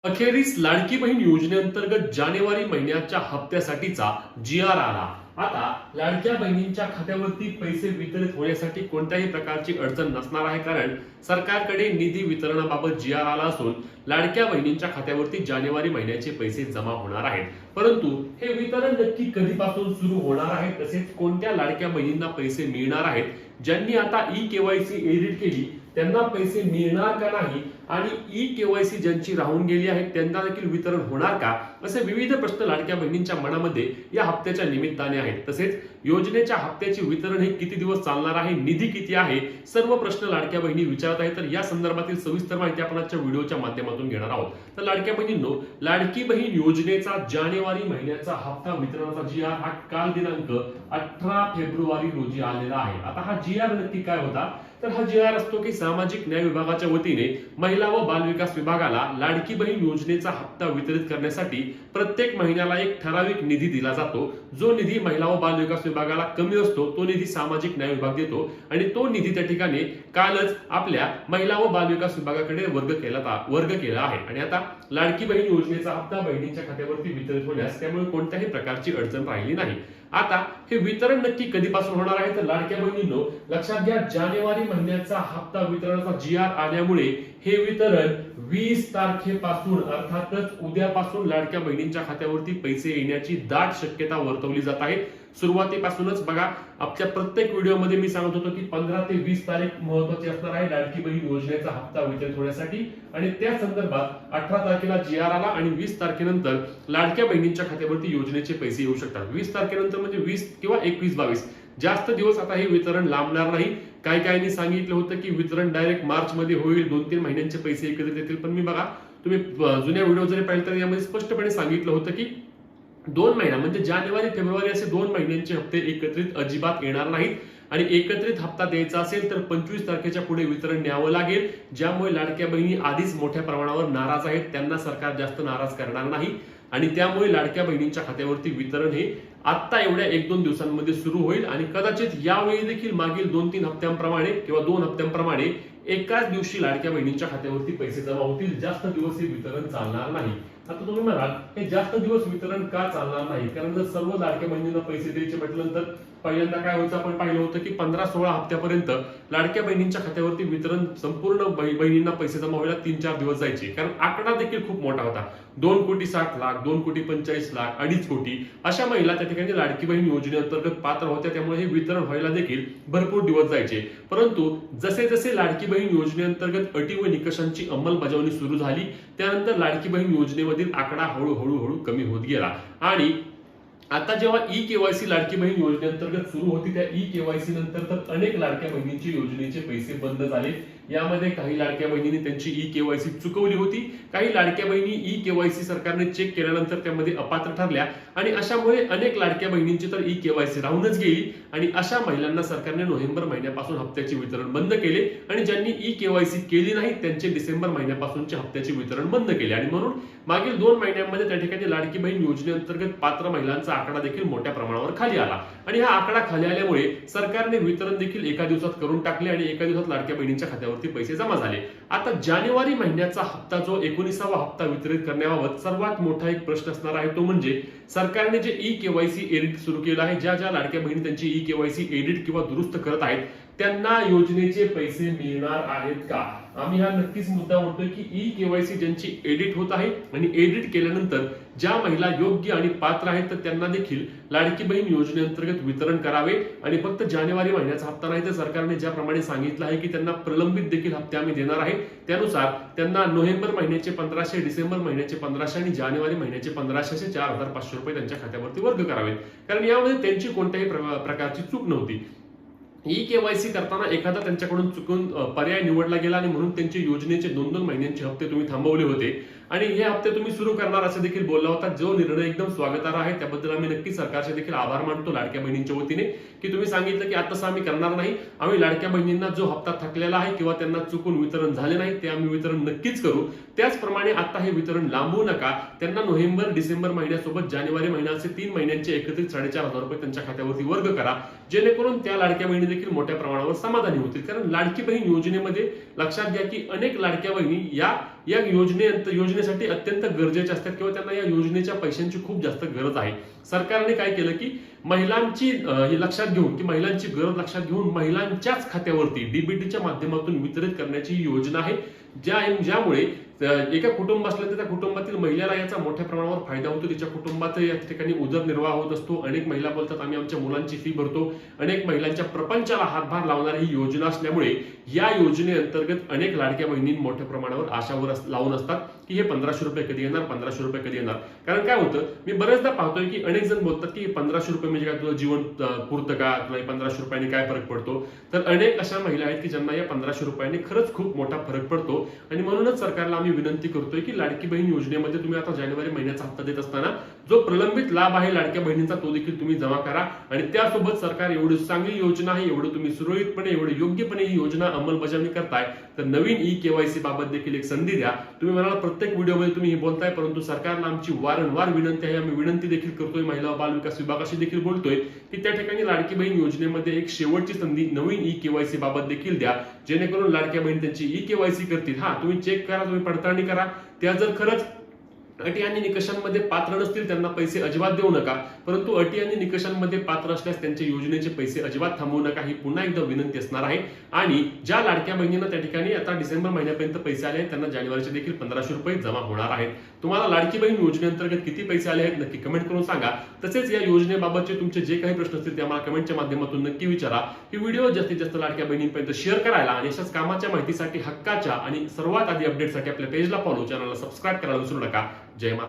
अखेरीस लाडकी बहीण योजनेअंतर्गत जानेवारी महिन्याच्या हप्त्यासाठीचा जी.आर. आला. आता लाडक्या बहिणींच्या खात्यावरती पैसे वितरित होण्यासाठी कोणत्याही प्रकारची अडचण नसणार आहे, कारण सरकारकडे निधी वितरणाबाबत जी.आर. आला असून लाडक्या बहिणींच्या खात्यावरती जानेवारी महिन्याचे पैसे जमा होणार आहेत. परंतु हे वितरण नक्की कधीपासून सुरू होणार आहे, तसेच कोणत्या लाडक्या बहिणींना पैसे मिळणार आहेत, ज्यांनी आता ई-केवायसी एडिट केली त्यांना पैसे मिळणार का नाही, आणि ई-केवायसी ज्यांची राहून गेली आहे त्यांना देखील वितरण होणार का, असे विविध प्रश्न लाडक्या बहिणींच्या मनामध्ये या हप्त्याच्या निमित्ताने आहेत. तसेच योजनेच्या हप्त्याचे वितरण हे किती दिवस चालणार आहे, निधी किती आहे, सर्व प्रश्न लाडक्या बहिणी विचारत आहेत. तर या संदर्भातील सविस्तर माहिती आपण आजच्या व्हिडिओच्या माध्यमातून घेणार आहोत. तर लाडक्या बहिणींनो, लाडकी बहीण योजनेचा जानेवारी महिन्याचा हप्ता वितरणाचा जी.आर. हा काल दिनांक 18 फेब्रुवारी रोजी आलेला आहे. आता हा जी.आर. नक्की काय होता, तर हा जी.आर. असतो की सामाजिक न्याय विभागाच्या वतीने महिला व बाल विकास विभागाला लाडकी बहीण योजनेचा हप्ता वितरित करण्यासाठी प्रत्येक महिन्याला एक ठराविक निधी दिला जातो. जो निधी महिला व बाल विकास विभागाला कमी असतो तो निधी सामाजिक न्याय विभाग देतो, आणि तो निधी त्या ठिकाणी कालच आपल्या महिला व बाल विकास विभागाकडे वर्ग केला आहे. आणि आता लाडकी बहीण योजनेचा हप्ता बहिणींच्या खात्यावरती वितरित होण्यास त्यामुळे कोणत्याही प्रकारची अडचण राहिली नाही. आता हे वितरण नक्की कधीपासून होणार आहे, तर लाडक्या बहिणींनो लक्षात घ्या, जानेवारी महिन्याचा हप्ता वितरणाचा जी.आर. आल्यामुळे हे वितरण 20 तारखेपासून अर्थातच उद्यापासून लाडक्या बहिणींच्या खात्यावरती पैसे येण्याची दाट शक्यता वर्तवली जात आहे. सुरुवातीपासूनच बघा, आपल्या प्रत्येक व्हिडिओमध्ये मी सांगत होतो की 15 ते 20 तारीख महत्वाची असणार आहे लाडकी बहीण योजनेचा हप्ता वितरित होण्यासाठी, आणि त्या संदर्भात 18 तारखेला जी.आर. आला आणि 20 तारखेनंतर लाडक्या बहिणींच्या खात्यावरती योजनेचे पैसे येऊ शकतात. 20 तारखेनंतर म्हणजे 20 किंवा 21-22 जास्त दिवस आता हे वितरण लांबणार नाही. काही सांगितलं होतं की वितरण डायरेक्ट मार्च मध्ये होईल, 2-3 महिन्यांचे पैसे एकत्रित येतील, पण मी बघा, तुम्ही जुन्या व्हिडिओ जरी पाहिलं तर यामध्ये स्पष्टपणे सांगितलं होतं की 2 महिना म्हणजे जानेवारी फेब्रुवारी असे 2 महिन्यांचे हप्ते एकत्रित अजिबात येणार नाहीत. आणि एकत्रित हप्ता द्यायचा असेल तर 25 तारखेच्या पुढे वितरण न्यावं लागेल. ज्यामुळे लाडक्या बहिणी आधीच मोठ्या प्रमाणावर नाराज आहेत, त्यांना सरकार जास्त नाराज करणार नाही, आणि त्यामुळे लाडक्या बहिणींच्या खात्यावरती वितरण हे आता एवढ्या 1-2 दिवसांमध्ये सुरू होईल. आणि कदाचित यावेळी देखील मागील 2-3 हप्त्यांप्रमाणे किंवा 2 हप्त्यांप्रमाणे एकाच दिवशी लाडक्या बहिणींच्या खात्यावरती पैसे जमा होतील. जास्त दिवस हे वितरण चालणार नाही. आता तुम्ही म्हणाल हे जास्त दिवस वितरण का चालणार नाही, कारण जर सर्व लाडक्या बहिणींना पैसे द्यायचे म्हटल्यानंतर पहिल्यांदा काय व्हायचं, आपण पाहिलं होतं की 15-16 हप्त्यापर्यंत लाडक्या बहिणींच्या खात्यावरती वितरण संपूर्ण बहिणींना पैसे जमा व्हायला 3-4 दिवस जायचे, कारण आकडा देखील खूप मोठा होता. 2,60,00,000, 2,45,00,000, 2.5 कोटी अशा महिला त्या ठिकाणी लाडकी बहीण योजनेअंतर्गत पात्र होत्या. त्यामुळे हे वितरण व्हायला देखील भरपूर दिवस जायचे. परंतु जसे जसे लाडकी बहीण योजनेअंतर्गत अटी व निकषांची अंमलबजावणी सुरू झाली, त्यानंतर लाडकी बहीण योजनेमधील आकडा हळूहळू कमी होत गेला. आणि आता जेव्हा ई-केवायसी लाडकी बहीण योजनेअंतर्गत सुरू होती, त्या ई-केवायसी नंतर तर अनेक लाडक्या बहिणींचे योजनेचे पैसे बंद झाले. यामध्ये काही लाडक्या बहिणींनी त्यांची ई-केवायसी चुकवली होती, काही लाडक्या बहिणी ई-केवायसी सरकारने चेक केल्यानंतर त्यामध्ये अपात्र ठरल्या, आणि अशामुळे अनेक लाडक्या बहिणींची तर ई-केवायसी राहूनच गेली. आणि अशा महिलांना सरकारने नोव्हेंबर महिन्यापासून हप्त्याचे वितरण बंद केले, आणि ज्यांनी ई-केवायसी केली नाही त्यांचे डिसेंबर महिन्यापासूनचे हप्त्याचे वितरण बंद केले. आणि म्हणून मागील 2 महिन्यांमध्ये त्या ठिकाणी लाडकी बहीण योजनेअंतर्गत पात्र महिलांचा आकडा देखील मोठ्या प्रमाणावर खाली आला. आणि हा आकडा खाली आल्यामुळे सरकारने वितरण देखील एका दिवसात करून टाकले, आणि एका दिवसात लाडक्या बहिणींच्या खात्यावरती पैसे जमा झाले. आता जानेवारी महिन्याचा हप्ता जो 19वा हप्ता वितरित करण्याबाबत सर्वात मोठा एक प्रश्न असणार आहे, तो म्हणजे सरकारने जे ई-केवायसी एडिट सुरू केलं आहे, ज्या लाडक्या बहिणी त्यांची ई-केवायसी एडिट किंवा दुरुस्त करत आहेत त्यांना योजनेचे पैसे मिळणार आहेत का. आम्ही हा नक्कीच मुद्दा म्हणतोय की ई-केवायसी ज्यांची एडिट होत आहे आणि एडिट केल्यानंतर ज्या महिला योग्य आणि पात्र आहेत तर त्यांना देखील लाडकी बहीण योजनेअंतर्गत वितरण करावे. आणि फक्त जानेवारी महिन्याचा हप्ता नाही तर सरकारने ज्याप्रमाणे सांगितलं आहे की त्यांना प्रलंबित देखील हप्ते आम्ही देणार आहे, त्यानुसार त्यांना नोव्हेंबर महिन्याचे 1500, डिसेंबर महिन्याचे 1500 आणि जानेवारी महिन्याचे 1500 असे 4,500 रुपये त्यांच्या खात्यावरती वर्ग करावेत, कारण यामध्ये त्यांची कोणत्याही प्रकारची चूक नव्हती. ई-केवायसी करताना एखादा त्यांच्याकडून चुकून पर्याय निवडला गेला, आणि म्हणून त्यांचे योजनेचे 2-2 महिन्यांचे हप्ते तुम्ही थांबवले होते, आणि हे हप्ते तुम्ही सुरू करणार असं देखील बोलला होता. जो निर्णय एकदम स्वागतार्ह आहे, त्याबद्दल आम्ही नक्की सरकारचे देखील आभार मानतो लाडक्या बहिणींच्या वतीने, की तुम्ही सांगितलं की आता आम्ही करणार नाही, आम्ही लाडक्या बहिणींना जो हप्ता थकलेला आहे किंवा त्यांना चुकून वितरण झाले नाही ते आम्ही वितरण नक्कीच करू. त्याचप्रमाणे आता हे वितरण लांबवू नका, त्यांना नोव्हेंबर डिसेंबर महिन्यासोबत जानेवारी महिन्याचे 3 महिन्यांचे एकत्रित 4,500 रुपये त्यांच्या खात्यावरती वर्ग करा, जेणेकरून त्या लाडक्या बहिणी देखील मोठ्या प्रमाणावर समाधानी होतील. कारण लाडकी बहीण योजनेमध्ये लक्षात घ्या की अनेक लाडक्या बहिणी या या योजनेसाठी अत्यंत गरजेचे असतात किंवा त्यांना या योजनेच्या पैशांची खूप जास्त गरज आहे. सरकारने काय केलं की महिलांची हे लक्षात घेऊन की महिलांची गरज लक्षात घेऊन महिलांच्याच खात्यावरती डीबीटीच्या माध्यमातून वितरित करण्याची ही योजना आहे, ज्यामुळे एका कुटुंब असलं तर त्या कुटुंबातील महिलेला याचा मोठ्या प्रमाणावर फायदा होतो. तिच्या कुटुंबात या ठिकाणी उदरनिर्वाह होत असतो. अनेक महिला बोलतात आम्ही आमच्या मुलांची फी भरतो. अनेक महिलांच्या प्रपंचाला हातभार लावणारी ही योजना असल्यामुळे या योजनेअंतर्गत अनेक लाडक्या बहिणी मोठ्या प्रमाणावर आशावर लावून असतात की हे 1500 रुपये कधी येणार, 1500 रुपये कधी येणार. कारण काय होतं, मी बरेचदा पाहतोय की अनेक जण बोलतात की 1500 रुपये म्हणजे काय, तुझं जीवन पुरतं का, तुला 1500 रुपयांनी काय फरक पडतो. तर अनेक अशा महिला आहेत की ज्यांना या 1500 रुपयांनी खरंच खूप मोठा फरक पडतो. आणि म्हणूनच सरकारला आम्ही विनंती करतोय की लाडकी बहीण योजनेमध्ये तुम्ही आता जानेवारी महिन्याचा हप्ता देत असताना जो प्रलंबित लाभ आहे लाडक्या बहिणींचा तो देखील तुम्ही जमा करा. आणि त्यासोबत सरकार एवढी चांगली योजना आहे, एवढं तुम्ही सुरळीतपणे एवढे योग्यपणे ही योजना अंमलबजावणी करताय, तर नवीन ई-केवायसी बाबत देखील एक संधी द्या. तुम्ही म्हणाला प्रत्येक व्हिडिओमध्ये तुम्ही हे बोलताय, परंतु सरकारला आमची वारंवार विनंती आहे, आम्ही विनंती देखील करतोय, महिला व बाल विकास विभागाशी देखील बोलतोय की त्या ठिकाणी लाडकी बहीण योजनेमध्ये एक शेवटची संधी नवीन ई-केवायसी बाबत देखील द्या, जेणेकरून लाडक्या बहीण त्यांची ई-केवायसी करतील. तुम्ही चेक करा, तुम्ही पडताळणी करा. त्या जर खरंच अटी आणि निकषांमध्ये पात्र नसतील त्यांना पैसे अजिबात देऊ नका, परंतु अटी आणि निकषांमध्ये पात्र असल्यास त्यांच्या योजनेचे पैसे अजिबात थांबवू नका, ही पुन्हा एकदा विनंती असणार आहे. आणि ज्या लाडक्या बहिणींना त्या ठिकाणी आता डिसेंबर महिन्यापर्यंत पैसे आले आहेत त्यांना जानेवारीचे देखील 1500 रुपये जमा होणार आहेत. तुम्हाला लाडकी बहीण योजनेअंतर्गत किती पैसे आले आहेत नक्की कमेंट करून सांगा. तसेच या योजनेबाबतचे तुमचे जे काही प्रश्न असतील ते आम्हाला कमेंटच्या माध्यमातून नक्की विचारा. ही व्हिडिओ जास्तीत जास्त लाडक्या बहिणींपर्यंत शेअर करायला आणि अशाच कामाच्या माहितीसाठी, हक्काच्या आणि सर्वात आधी अपडेटसाठी आपल्या पेजला फॉलो, चॅनलला सबस्क्राईब करायला विसरू नका. जय माता.